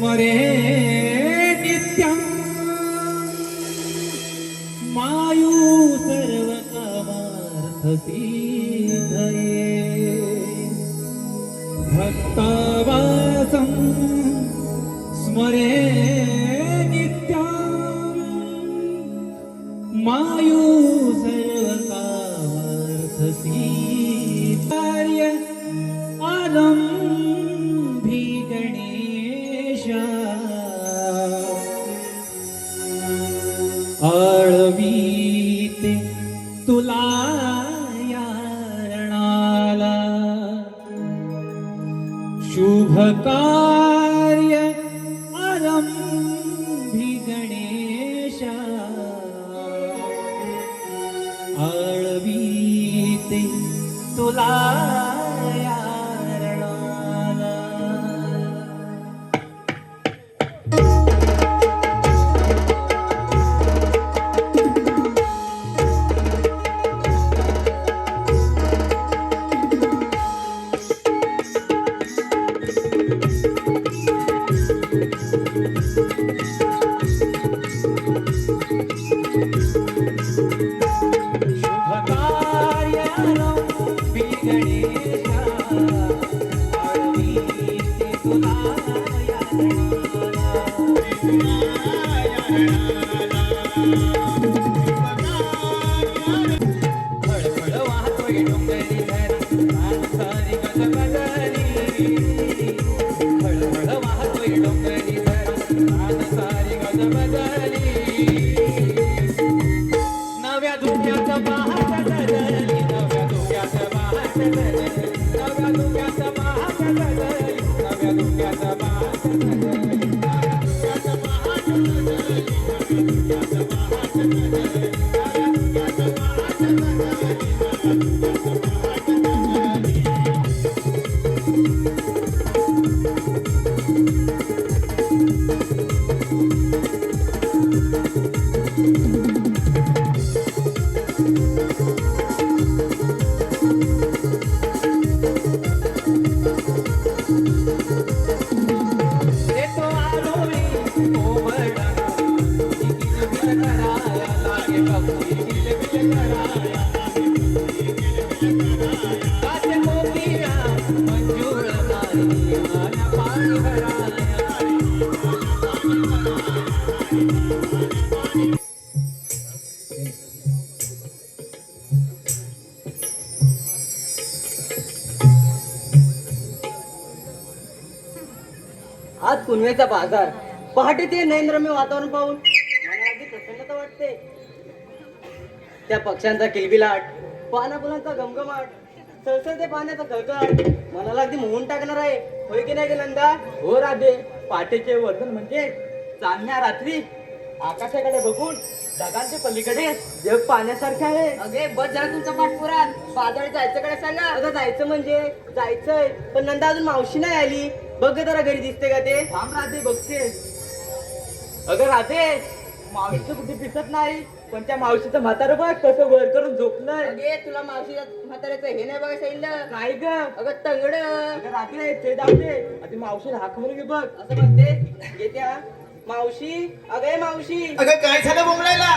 स्मरे नित्यं मायू सर्वकामार्थसिद्धये भक्तवासं स्मरे नित्यं मायू सर्वकामार्थसिद्धये आलंभी गणेशा आळवीते तुला या रणाला शुभ कार्य आरंभी गणेशा आळवीते तुला या रणाला. नव्या धुक्याचं पहाट धरली, नव्या धुक्याचं पहाट धरली, नव्या धुक्याचं पहाट धरली, नव्या धुक्याचं पहाट धरली, नव्या धुक्याचं पहाट धरली, नव्या धुक्याचं पहाट धरली, नव्या धुक्याचं पहाट धरली, नव्या धुक्याचं पहाट धरली. आज पुनवेचा बाजार पहाटे ते नयनरम्य वातावरण पाहून मला अगदी प्रसन्नता वाटते. त्या पक्ष्यांचा किलबिलाट, पानाफुलांचा घमघमाट, सळसळते पाण्याचा खळखळाट मनाला अगदी मोहून टाकणार आहे. होय की नाही ग नंदा? हो राधे, पाटेचे वर्तन म्हणजे चांदण्या रात्री आकाशाकडे बघून ढगांच्या पलीकडे जग पाण्यासारखं आहे. अगे बस जरा तुमचा पाठपुराण. बाजारात जायचं कडे सांगा. अगं जायचं म्हणजे जायचंय, पण नंदा अजून मावशी नाही आली. बघ जरा घरी दिसते का ते? थांब राधे, बघते. अगं राधे, मावशीचं कुठे दिसत नाही, पण त्या मावशीचं म्हातारं बघ कसं वर करून झोपलंय. अगे तुला मावशी म्हाताऱ्याचं हे नाही बघा सांगितलं? काय ग? अगं तंगड. अगं राधे, ते दावते आधी मावशीला हाक म्हणून घे बघ. असं म्हणते येत्या मावशी. अगे मावशी, अगं काय झालं बोंबलायला?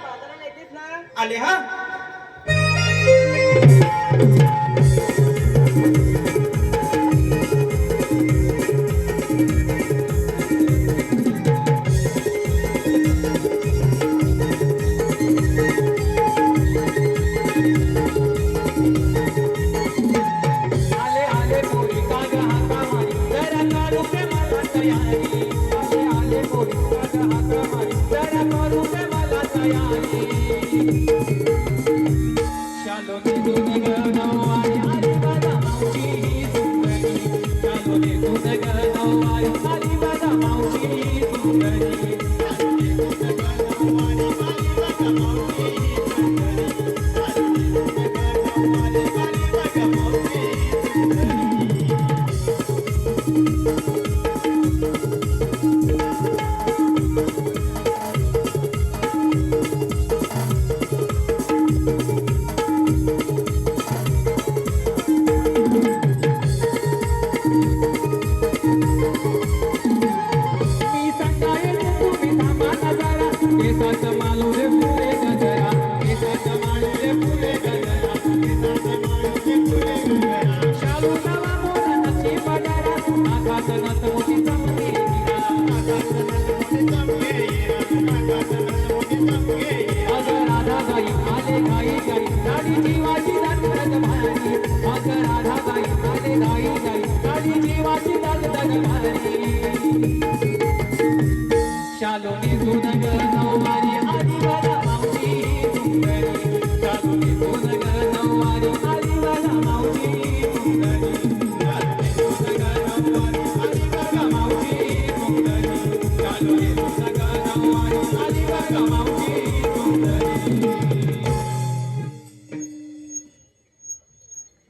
बाजाराला येतेस ना? आले हा. आले आले पोरी काग हाका मारी जरा काढू दे मला तयारी. आले आले पोरी काग हाका मारी जरा काढू दे मला तयारी. शालो निघून ग नवारी आली बघा मावशी ही सुंदरी. शालो निघून ग नवारी आली बघा मावशी ही सुंदरी. शालो निघून ग नवारी आली बघा मावशी ही सुंदरी. शालो निघून ग नवारी आली बघा मावशी ही मोठी जमली अगं राधा गाई आले गाई गाई गाडी जीवाची दगदग भारी अगं राधा गाई आले गाई गाई गाडी जीवाची दगदग भारी शालोनी सुनग नववारी आली मला माऊली सुंदरी शालोनी सुनग नववारी आली मला माऊली सुंदरी शालोनी सुनग नववारी आली मला माऊली सुंदरी शालोनी सुनग नववारी आली मला माऊली सुंदरी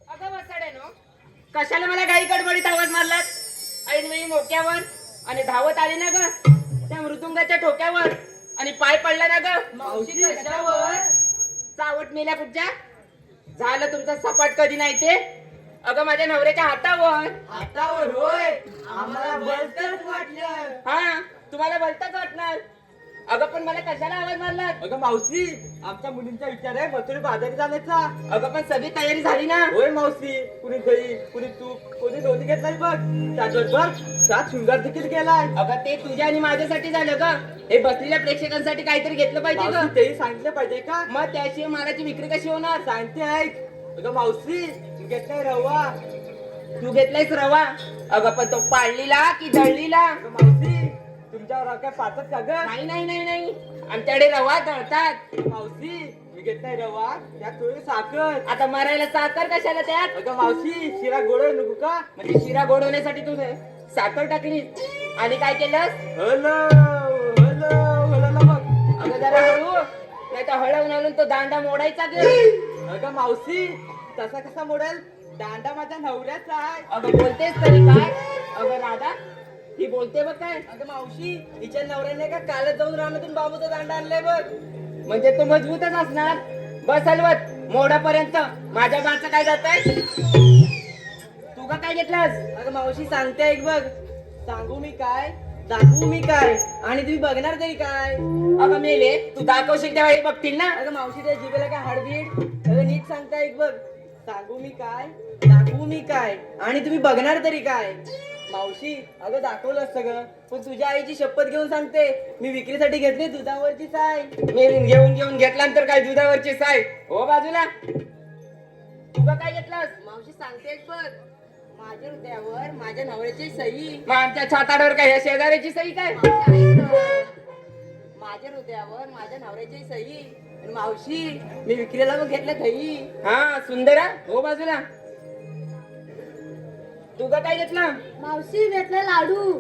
अगं बसाड्यानो, कशाला मला काही गडबडीत आवाज मारलात? ऐनवेळी मोक्यावर आणि धावत आले ना ग त्या मृदुंगाच्या ठोक्यावर आणि पाय पडला ना ग मावशी कशावर? चावट मेल्या कुठच्या झालं तुमचं सपाट कधी नाही ते अगं माझ्या नवऱ्याच्या हातावर हातावर होय, आम्हाला बलतच वाटलं. हा तुम्हाला बोलताच वाटणार अगं पण मला कशाला आवाज मारलात? अगं मावशी, आमच्या मुलींचा विचार आहे मथुरे बाजारी जाण्याचा. अगं पण सगळी तयारी झाली ना होय मावशी, कुणी दही, कुणी तूप, कोणी लोणी घेतलाय बघ. त्याचबरोबर त्यात शृंगार देखील केलाय. अगं ते तुझ्या आणि माझ्यासाठी झालं का हे बसलेल्या प्रेक्षकांसाठी काहीतरी घेतलं पाहिजे मावशी, ग तेही सांगितलं पाहिजे का? मग त्याशिवाय मालाची विक्री कशी होणार? सांगते ऐक. अगं मावशी, तू घेतलाय रवा. तू घेतलायस रवा अगं पण तो पाळलीला की दळलीला? अगं मावशी, तुमच्यावर काय पाचत का ग? नाही नाही नाही नाही आमच्याकडे रवा दळतात. मावशी, मी घेतलाय रवा, त्यात थोडी साखर. आता मरायला साखर कशाला त्यात? अगं मावशी, शिरा गोड आहे नको का? म्हणजे शिरा गोड होण्यासाठी तू साखर टाकली आणि काय केलंस? हलो हलो हलो बघ. अगं जरा हळू नाही तर हळवून हळून तो दांडा मोडायचा ग. अगं मावशी, तसा कसा मोडेल? दांडा माझ्या नवऱ्याचा आहे. अगं बोलतेस तरी काय? अगं राधा ही बोलते बघ काय? अगं मावशी, हिच्या नवऱ्याने का कालच जाऊन रानातून बाबूचा दांडा आणलाय बघ. म्हणजे तो मजबूतच असणार. बस हलवत मोडापर्यंत माझ्या बाचं काय जात आहे? तू का काय घेतलास? अगं मावशी सांगते ऐक बघ. सांगू मी काय, दाखवू मी काय, आणि तुम्ही बघणार तरी काय? अगं मेले तू दाखवशील तेव्हा हे बघतील ना. अगं मावशी, त्या जिभेला काय हाडबीड? अगं नीट सांगता ऐक बघ. सांगू मी काय, दाखवू मी काय, आणि तुम्ही बघणार तरी काय? मावशी, अगं दाखवलं असतं ग, पण तुझ्या आईची शपथ घेऊन सांगते, मी विक्रीसाठी घेतली दुधावरची साय. मेलीन घेऊन घेतल्यानंतर काय दुधावरची साय हो बाजूला. तू का काय घेतलास? मावशी सांगते बघ. माझ्या हृदयावर माझ्या नवऱ्याची सही. मग आमच्या छाताडावर काय ह्या शेजाऱ्याची सही काय? माझ्या हृदयावर माझ्या नवऱ्याची सही. आणि मावशी, मी विक्रीला मग घेतलं खई. हा सुंदरा हो बाजूला. तू का काय घेतला? मावशी घेतला लाडू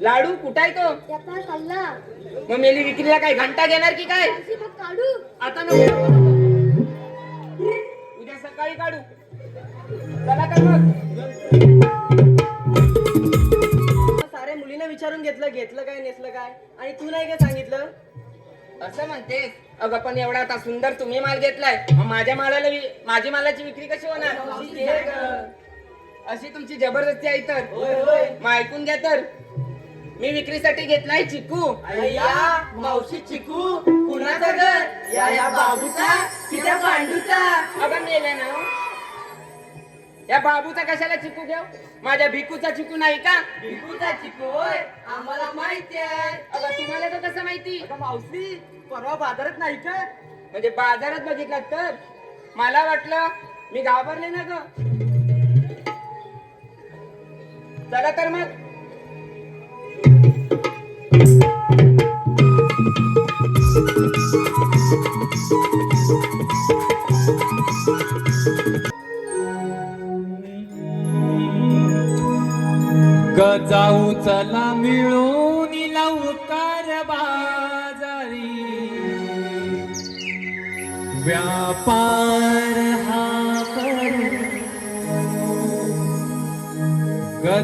लाडू कुठाय तो? त्याचा खाल्ला. मग मेली विक्रीला काय घंटा घेणार की काय? मावशी बघ काढू. आता नको उद्या सकाळी काढू. चला तर मग. साऱ्या मुलींना विचारून घेतलं काय नेसलं काय, आणि तू नाही काय सांगितलं? असं म्हणतेस? अगं पण एवढा आता सुंदर तुम्ही माल घेतलाय, मग माझ्या मालाला माझी मालाची विक्री कशी होणार? मावशी, ते ग. अशी तुमची जबरदस्ती आहे तर होय होय. मग ऐकून घ्या तर. मी विक्रीसाठी घेतलाय चिकू. अय्या, मावशी चिकू कुणाचा घर? या बाबूचा की त्या पांडूचा? अगं मेल्या ना या बाबूचा कशाला चिकू घेऊ? माझ्या भिकूचा चिकू नाही का? भिकूचा चिकू होय, आम्हाला माहिती आहे. अगं तुम्हाला तर कसं माहिती? अगं मावशी, परवा बाजारात नाही का? म्हणजे बाजारात बघितला तर मला वाटलं मी घाबरले ना ग. चला तर मग. जाऊ चला मिळून लवकर बाजारी व्यापार हा करू.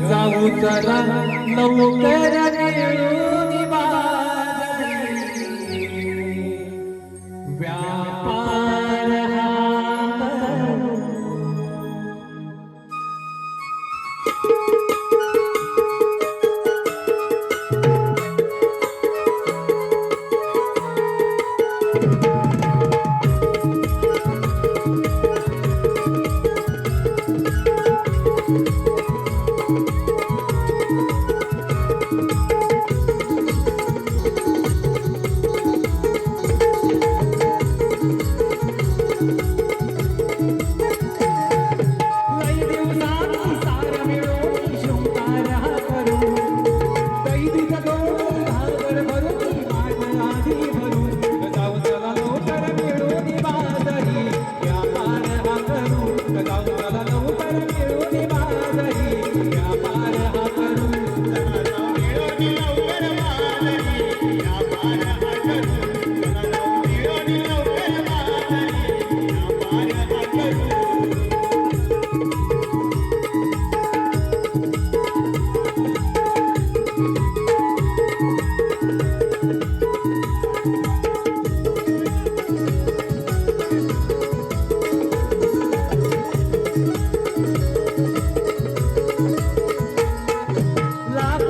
जाऊ चला लवकर मिळून बाजारी व्यापार हा करू.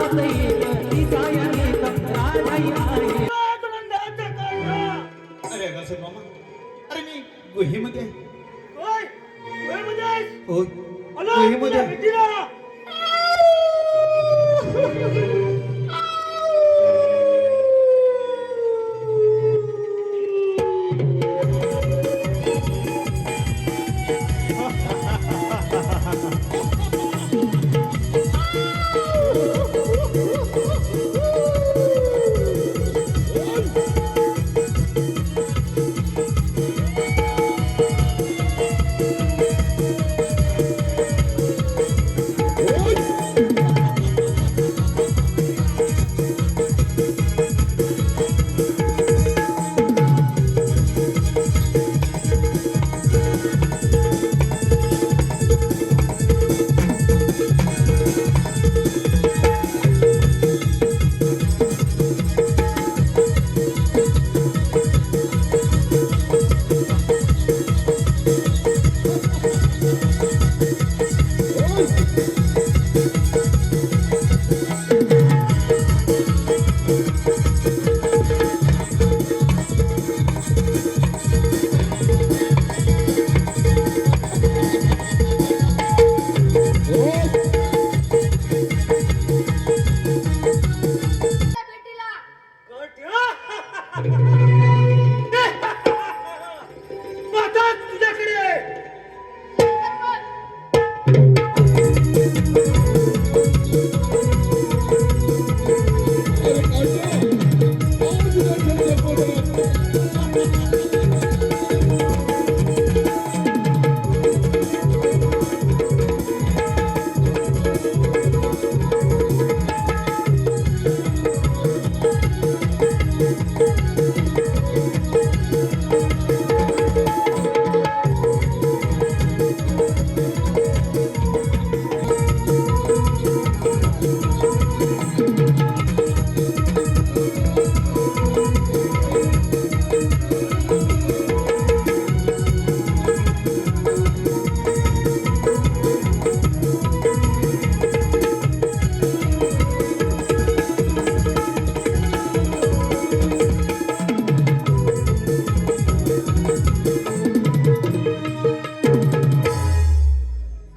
गावात येत तिचा या गीत राधाई आई. अरे अगासर मामा, अरे मी गुहेमध्ये आहे. हो, गुहेमध्ये आहे. भेटीला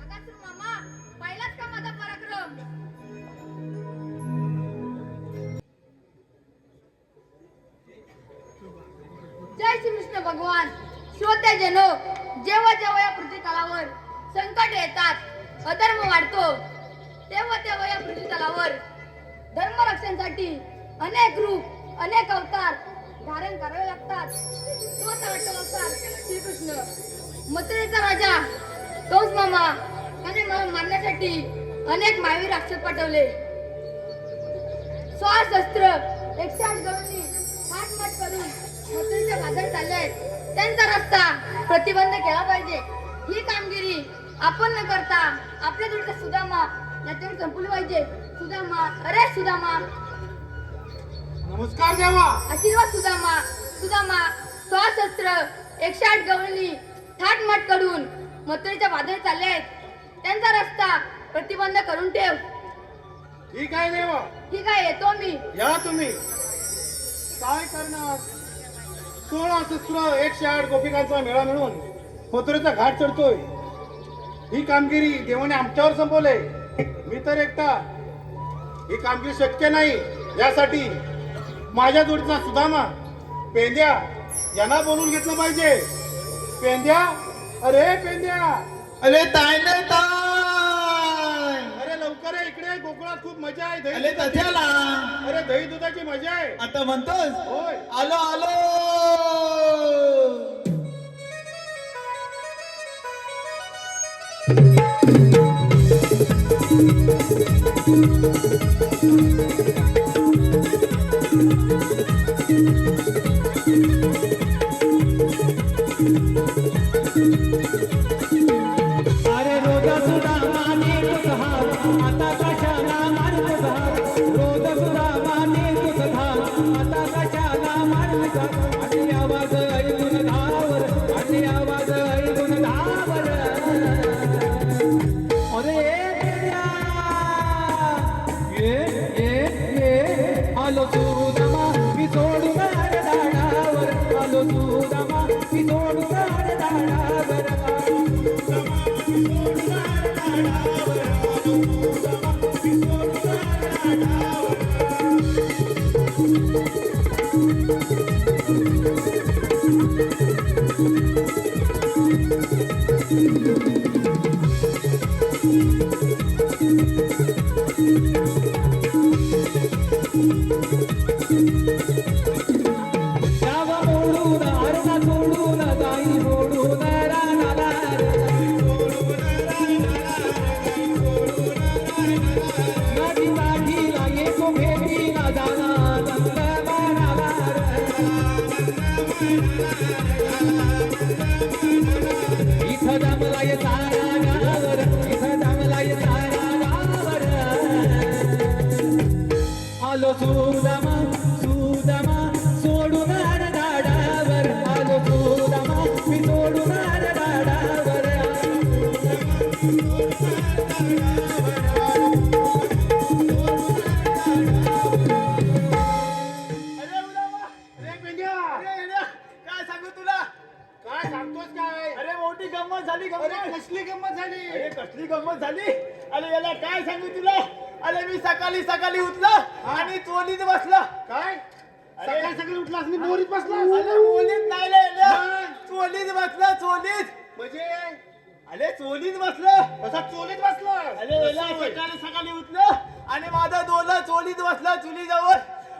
अगासूर मामा पाहिलाच का माझा पराक्रम. जय श्री कृष्ण भगवान. श्रोते जनो, जेव्हा जेव्हा या पृथ्वी तलावर संकट येतात, अधर्म वाढतो, तेव्हा तेव्हा या पृथ्वी तलावर धर्म रक्षणासाठी अनेक रूप अनेक अवतार धारण करावे लागतात. तोच वाटतो अवतार श्रीकृष्ण. मथुरेचा राजा कंस मामा त्याने मला मारण्यासाठी अनेक मायवी राक्षस पाठवले. 16 शस्त्र 108 गवळणी हातमाट करून मथुरेच्या बाजार चालले आहेत. त्यांचा रस्ता प्रतिबंध केला पाहिजे. ही कामगिरी आपण न करता आपल्या जोडीचा सुदामा याच्यावर संपवली पाहिजे. सुदामा, अरे सुदामा, नमस्कार देवा. आशीर्वाद सुदामा. सुदामा 16 शस्त्र 108 गवळणी थाटमाट करून मथुरेच्या बाजार चालले आहेत. त्यांचा रस्ता प्रतिबंध करून ठेव. ठीक आहे देवा, ठीक आहे, येतो मी. या तुम्ही. काय करणार? 16 शस्त्र 108 गोपिकांचा मेळा मिळून मथुरेचा घाट चढतोय. ही कामगिरी देवाने आमच्यावर संपवले. मी तर एकटा. ही कामगिरी शक्य नाही. यासाठी माझ्या जोडीचा सुदामा, पेंद्या यांना बोलून घेतलं पाहिजे. पेंद्या, अरे पेंद्या, अरे ताय नाही ताय. अरे लवकर ये इकडे. गोकुळात खूप मजा आहे. अरे तथ्याला. अरे दही दुधाची मजा आहे. आता म्हणतोस? होय. आलो आलो. अरे रोजा सुद्धा माने तुझा आता कशाला मारत रोज सुद्धा माने तुझा आता कशाला मारत. आणि आवाज ऐकून धावर, आणि आवाज ऐकून धावर. अरे ये आलो सुदामा मी सोडून दाडावर आलो सुदामा मी सोडून दाडावर जावा मोडून आरना सोडून जाई सोडून रानाला माझी माझीला येतो भेटीला जाना नंदबाराला इथं जमलाय सारा गावर इथं जमलाय सारा गावर आलो सुदामा सुदामा सोडून दाडावर आलो सुदामा मी सोडून दाडावर अरे उलामा, अरे पेंड्या, अरे येड्या, काय सांगू तुला काय सांगतोस काय? अरे मोठी गंमत झाली अरे गंमत कसली गंमत झाली? अरे कसली गंमत झाली अरे याला काय सांगू तुला अरे मी सकाळी सकाळी उठलं आणि चोलीत बसलं काय? अरे सकाळी सकाळी उठलास आणि बोरीत बसलास? अरे चोलीत नाही रे येड्या. मग? चोलीत बसलं चोलीत म्हणजे अरे चोलीत बसलं कसा चोलीत बसला? अरे याला सकाळी सकाळी उठलं आणि माझा डोला चोलीत बसला चुलीजवळ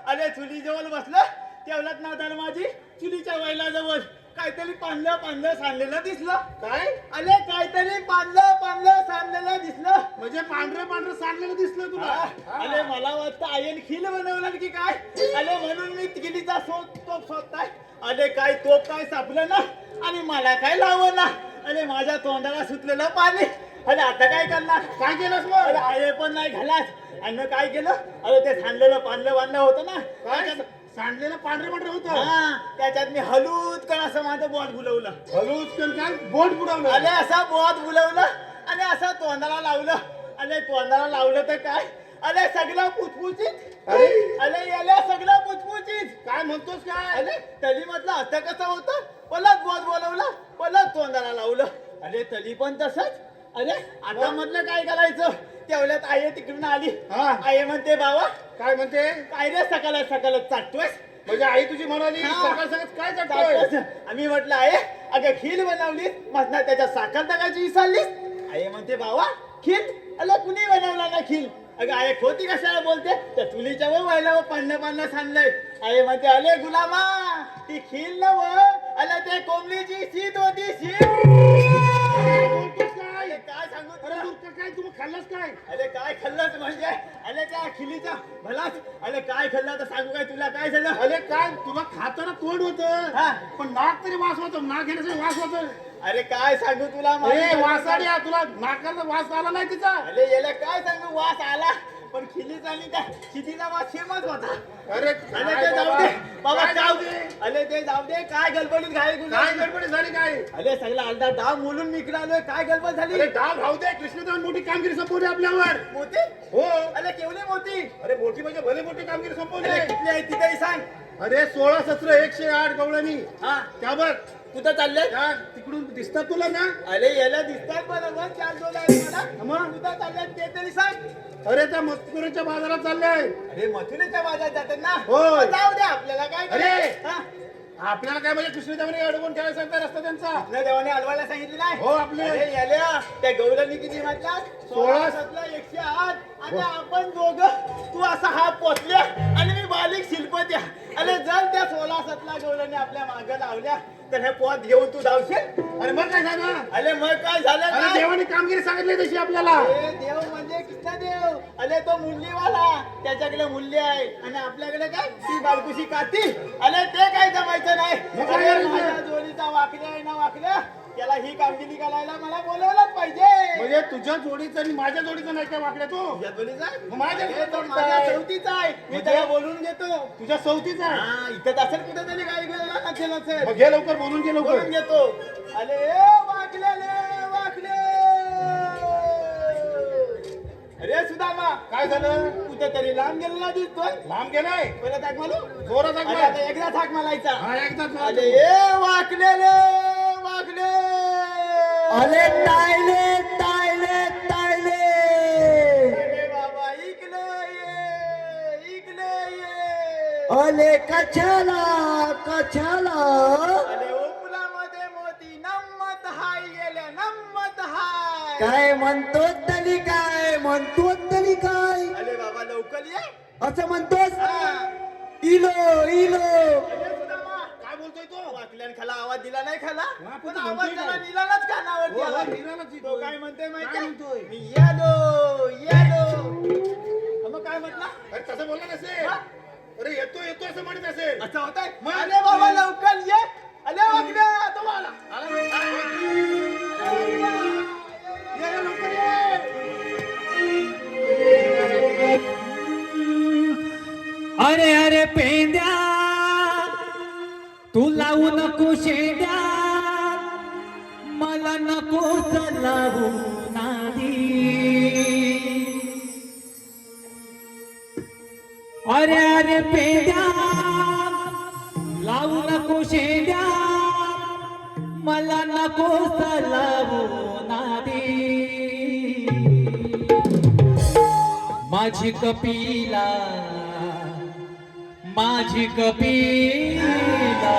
अरे चुलीजवळ बसलं तेवढ्यात ना तर माझी चुलीच्या वैलाजवळ काहीतरी पांढलं पांढलं सांडलेलं दिसलं काय? अरे काहीतरी पांढलं पांढलं सांडलेलं दिसलं म्हणजे पांढरं पांढरं सांडलेलं दिसलं तुला? अरे मला वाटतं आयन खील बनवलं की काय अरे म्हणून मी किलीचा तोप शोधताय अरे काय तोप काय सापलं ना आणि मला काय लावं ना अरे माझ्या तोंडाला सुटलेलं पाणी अरे आता काय करणार काय केलंस अरे मग? आये पण नाही घालात आणि मग काय केलं अरे ते सांडलेलं पांढलं बांधलं होतं ना काय? त्याच्यात- सांडलेलं पांढरं पांढरं होतं? हा, त्याच्यात मी हलूत कण असं माझं बोट बुलवलं हळूच कर काय? बोट बुडवलं? अरे असं बोट बुलवलं आणि असं तोंडाला लावलं अरे तोंडाला लावलं तर काय अरे सगळं पुचपुचीत अरे अरे याला सगळं पुचपुचीत काय म्हणतोस काय? अरे तली म्हटलं असं कसं होतं पलत बोट बोलवलं पलत तोंडाला लावलं अरे तली पण तसंच अरे आता म्हटलं काय करायचं तेवढ्यात आई तिकडून आली हा. आई म्हणते बाबा काय म्हणते? काय रे सकाळ सकाळ चाटतोयस म्हणजे आई तुझी म्हणाली हा. सकाळ सकाळ काय चालतोय? चाटतोस. आम्ही म्हटलं आहे अगं खील बनवली मधना त्याच्या साखर टाकायची विसरलीस आई म्हणते बाबा खील अरे कुणी बनवला ना खील अगं आई खोटी कशाला बोलते त्या चुलीच्या वर व्हायला पांढरं पांढरं सांडलंय आई म्हणते अरे गुलामा ती खील न अरे ते कोंबडीची शीत होती शीत काय बोलतोस काय? अरे काय सांगू अरे तुला? तू काय तू खाल्लास काय? अरे काय खाल्लं म्हणजे अरे त्या खिलीच्या भलाच अरे काय खाल्लं तर सांगू काय तुला काय झालं अरे काय तुला खाताना तोंड होत हा. पण नाक तरी वास होतो नाक घेण्यासाठी वास होतो. अरे काय सांगू तुला अरे माझ्या- वासाड्या तुला नाकाला वास आला नाही तिचा? अरे याला काय सांगू वास आला पण खिलीचा आणि त्या खिलीचा वास सेमच होता अरे अरे काय ते जाऊ दे बाबा काय जाऊ दे अरे ते जाऊ दे काय गडबडीत घाई काय गुलाम गडबडी झाली काय? अरे सगळा अर्धा डाव मोलून मिकडा आलोय काय गडबड झाली अरे डाव राहू दे कृष्णदेव मोठी कामगिरी संपवली आपल्यावर. मोती हो अरे केवढी मोती अरे मोठी म्हणजे भले मोठी कामगिरी संपवली. अरे किती आहे तिथेही सांग अरे 16 सत्र 108 गवळणी हा त्या बघ कुठं चाललंय त्या तिकडून दिसतात तुला ना? अरे याला दिसतात बरोबर चार डोला आहे मला मग? कुठं चालल्यात ते तरी सांग अरे त्या मस्कुरीच्या बाजारात चाललंय. अरे मथुरेच्या बाजारात जातात ना होय. जाऊ दे आपल्याला काय अरे. करायचं? हा? आपल्याला काय म्हणजे कृष्णदेवाने अडवून ठेवायला सांगता रस्ता त्यांचा. आपल्या देवाने हलवायला सांगितलं नाही हो, आपले. अरे याल्या त्या गौरांनी किती म्हटलं 16 16 108 आणि आपण दोघं तू असा हा पोचल्या आणि मी बालिक शिल्पत्या अरे जर त्या 16 गौरांनी आपल्या मागं लावल्या तर हे पोत घेऊन तू जाऊशील अरे मग काय झालं? अरे मग काय झालं अरे काय? देवाने कामगिरी सांगितली तशी आपल्याला. अरे देव म्हणजे कृष्ण देव अरे तो मुरलीवाला त्याच्याकडे मूल्य आहे आणि आपल्याकडे काय ती बालकुशी काती अरे ते काय जमायचं नाही मग काय अरे करायचं? माझ्या जोडीचा वाकल्या आहे ना वाकल्या त्याला ही कामगिरी करायला मला बोलवलंच पाहिजे म्हणजे तुझ्या जोडीचं आणि माझ्या जोडीचं नाही काय वाकड्या तू? तुझ्या जोडीचा आहे? मग माझ्या अरे, तो जोडीचा माझ्या आहे. चौथीचा आहे मी म्हणजे? त्याला बोलून घेतो तुझ्या सवतीचा आहे. हा इथं असेल कुठे तरी काही गेला असेल मग घे लवकर बोलून घे बोलून लवकर. घेतो अरे वाकलेले वाकले अरे सुदामा, काय झालं? कुठेतरी लांब गेलेला दिसतोय. लांब गेलाय? परत हाक मारू? जोरात हाक अरे मार. आता एकदाच हाक मारायचा. हा, एकदाच मार. अरे ए वाकलेले वाकले. अरे टाळले टाळले टाळले. अरे बाबा इकडे ये, इकडे ये. अरे कशाला कशाला? अरे उपलामध्ये मोती नम्मत हाय गेल्या, नम्मत हाय. काय म्हणतोस तरी काय म्हणतोस तरी काय अरे बाबा लवकर ये. असं म्हणतोस? हा. इलो इलो. अरे सुदामा, काय बोलतोय तो? वाकल्यान खाला आवाज दिला नाही खाला, हा, पण पण आवाज म्हणतोय त्याला काय? निघालाच कानावरती हो, आला. हो, निघालाच तो येतोय. काय म्हणतोय काय माहिती म्हणतोय? मी यालो यालो. मग काय म्हटला? अरे तसं बोलला नसेल. हा? अरे येतो येतो असं म्हणत असेल. असं होतंय? मग? अरे बाबा लवकर ये. अरे वाकल्या तुम्हाला. ये, ये, लवकर ये. अरे अरे पेंद्या तू लावू नको शेंड्या मला नको लावू नादी. अरे अरे पेंद्या लावू नको शेंड्या मला नको लावू नादी. माझी कपिला माझी कपिला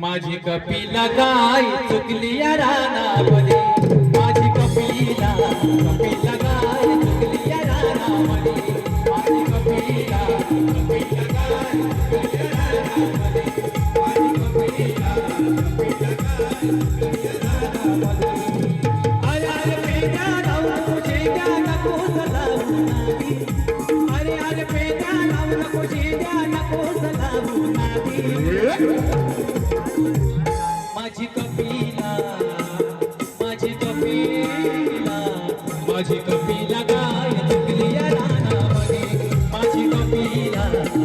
माझी कपिला गाय चुकली या रानामध्ये. माझी कपिला कपिला गाय चुकली या रानामध्ये. माझी कपिला कपिला गाय चुकली या रानामध्ये. माझी कपिला कपिला गाय चुकली या रानामध्ये. अरे अरे पेट्या लावू नको शेंड्या नको लावू नादी. अरे अरे पेट्या लावू नको शेंड्या नको लावू नादी. माझी कपिला माझी कपिला माझी कपिला गाय चुकली या रानामध्ये. माझी कपिला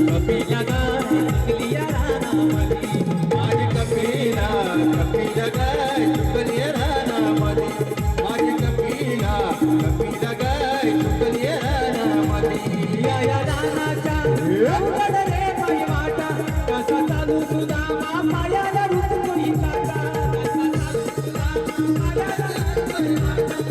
कपिला गाय चुकली या रानामध्ये. माझी कपिला कपिला गाय चुकली या रानामध्ये. माझी कपिला कपिला गाय चुकली या रानामध्ये. या रानाच्या अवघड रे बाई वाटा कसा चालू सुदामा पायाला रुतकोई काटा. कसा चालू सुदामा पायाला रुतकोई काटा.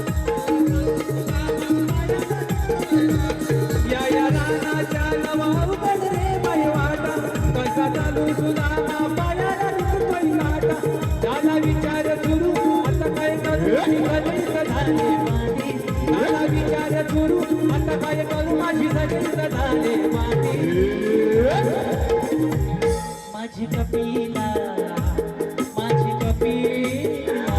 या रानाच्या नवा अवघड रे बाई वाटा कसा चालू सुदामा पायाला रुतकोई काटा. त्याला विचार सुरू आता काय करू गणित झाले माती. त्याला विचार सुरू आता काय करू माझी गणित झाले माती. माझी कपिला माझी कपिला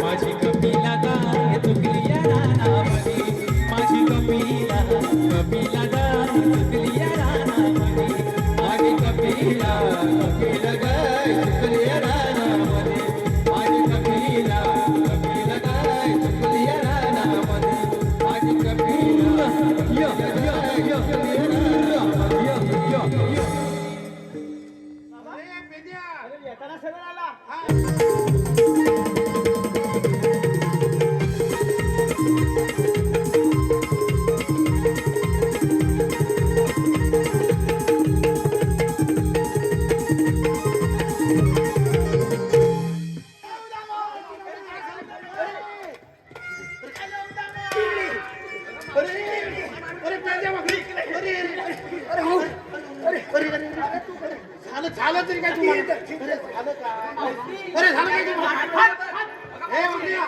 माझी कपिला गाय चुकली या रानामध्ये. माझी कपिला कपिला गाय चुकली या रानामध्ये. माझी कपिला कपिला गाय चुकली या रानामध्ये. माझी कपिला कपिला गाय चुकली या रानामध्ये. माझी कपिला कपिला गाय चुकली या रानामध्ये. अरे पेद्या. अरे येताना सरळ आला. अरे पेद्या वाकडी. अरे अरे हो. झालं झालं तरी काय तुम्हाला? अरे झालं काय? अरे झालं काय तुम्हाला? हे वाकड्या.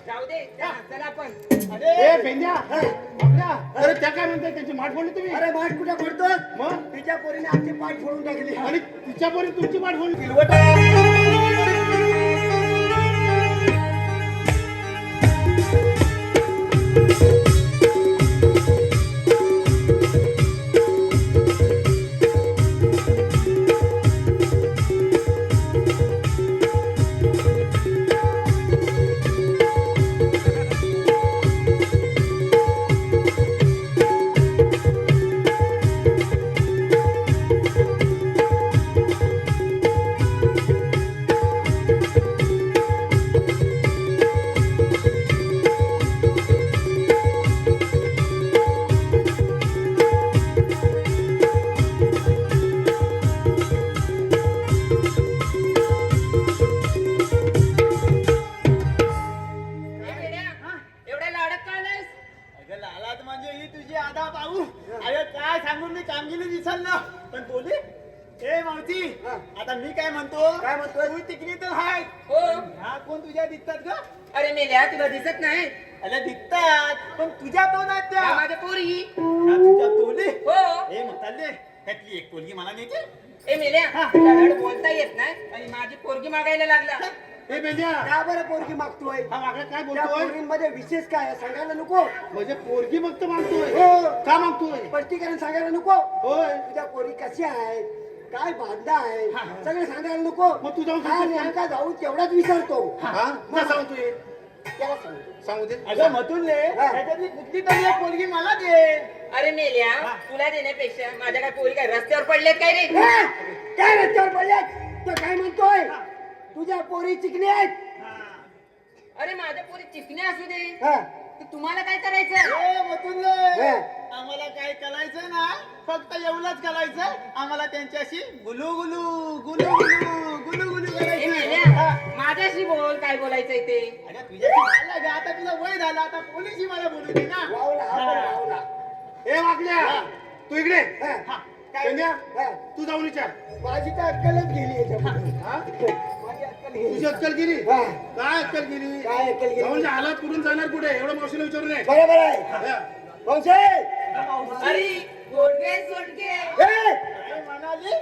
जाऊ दे चला आपण. ए पेंद्या. वाकड्या. अरे त्या काय म्हणताय त्यांची माठ फोडली तुम्ही? अरे बाट कुठं पडतोस? मग तिच्या पोरीने आमची पाठ फोडून टाकली. आणि तिच्यापर्यंत तुमची माठ फोडली. दादा भाऊ अरे काय सांगू मी कामगिरी विसरलो पण बोली ए मावती आता मी काय म्हणतो तू तिकडे तर हाय हो हा कोण तुझ्या दिसतात ग अरे मेल्या तुला दिसत नाही अरे दिसतात पण तुझ्या तो नाही त्या या माझ्या पोरी ह्या तुझ्या तोली हो ए म्हातारले त्यातली एक पोरगी मला नेते ए मेल्या तुला धड बोलता येत नाही आणि माझी पोरगी मागायला लागला ए बेंद्या का बरं पोरगी मागतोय हा मागला काय त्या बोलतोय पोरींमध्ये विशेष काय आहे सांगायला नको म्हणजे पोरगी फक्त मागतोय हो. का मागतोय स्पष्टीकरण सांगायला नको होय तुझ्या पोरी कशी आहेत काय बांधा आहे सगळं सांगायला नको मग तू जाऊन हा सांगतोस नेमका जाऊन तेवढाच विचारतो हा मग सांगतोय त्याला सांगतो सांगू दे अगं मतुल्ले त्याच्यातली कुठली तरी एक पोरगी मला दे अरे मेल्या तुला देण्यापेक्षा माझ्या काय पोरी काय रस्त्यावर पडलेत काय रे ए, काय रस्त्यावर पडले तो काय म्हणतोय तुझ्या पोरी चिकणी आहेत अरे माझ्या पोरी चिकणे असू दे हा. तर तुम्हाला काय करायचं ए मतुल्ले हा. आम्हाला काय करायचं ना फक्त एवढंच करायचं आम्हाला त्यांच्याशी गुलू गुलू गुलू गुलू गुलू गुलू ए करायचं मेल्या माझ्याशी बोल काय बोलायचंय ते अरे तुझ्याशी झालं ग आता तुझं वय झालं आता पोलीसही मला बोलू दे ना वावला हा पण वावला ए वागल्या तू इकडे हा. बेंद्या हा. तू जाऊन विचार माझी तर अक्कलच गेली याच्यामध्ये हा माझी अक्कल गेली तुझी अक्कल गेली हा. काय अक्कल गेली काय अक्कल गेली? जाऊन हालात कुठून जाणार कुठे एवढं मावशीला विचारू नये बरोबर आहे हा. वंशे अरे सोडगे सोडगे ए! काय म्हणाली